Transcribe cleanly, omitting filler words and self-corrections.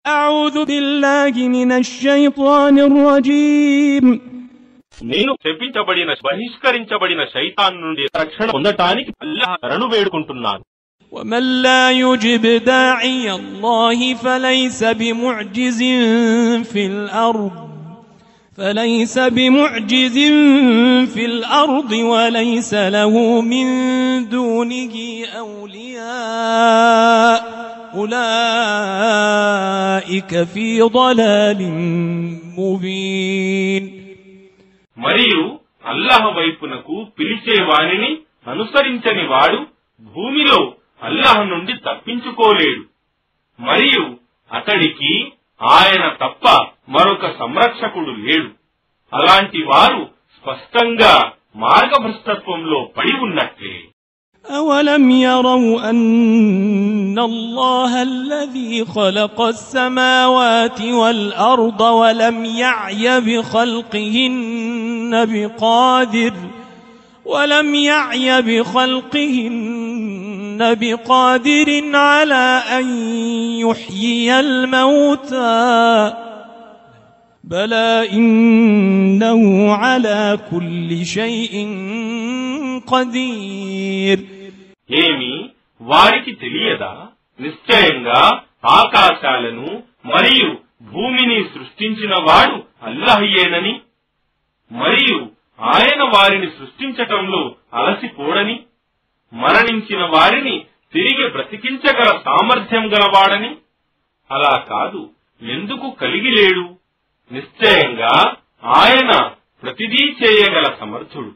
أعوذ بالله من الشيطان الرجيم నేను శపించబడిన బహిష్కరించబడిన శైతాన్ నుండి రక్షణ పొందటానికి అల్లాహ్ శరణు వేడుకుంటున్నాను. ومن لا يجب داعي الله فليس بمعجز في الأرض وليس له من دونه أولياء أولئك في ضلال مبين. మరియు అల్లాహ్ వైపునకు పిలిచే వానిని అనుసరించని వాడు భూమిలో అల్లాహ్ నుండి తప్పించుకోలేడు, మరియు అతడికి ఆయన తప్ప మరొక సంరక్షకుడు లేడు. అలాంటి వారు స్పష్టంగా మార్గభ్రష్టత్వంలో పడి ఉన్నట్లే. أولم يروا أن الله الذي خلق السماوات والأرض ولم يعي بخلقهن بقادر على أن يحيي الموتى بلى إنه على كل شيء قدير. ఏమి వారికి తెలియదా? నిశ్చయంగా ఆకాశాలను మరియు భూమిని సృష్టించిన వాడు అల్లాహయేనని, మరియు ఆయన వారిని సృష్టించటంలో అలసిపోడని, మరణించిన వారిని తిరిగి బ్రతికించగల సామర్థ్యం గలవాడని. అలా కాదు, ఎందుకు కలిగి లేడు? నిశ్చయంగా ఆయన ప్రతిదీ చేయగల సమర్థుడు.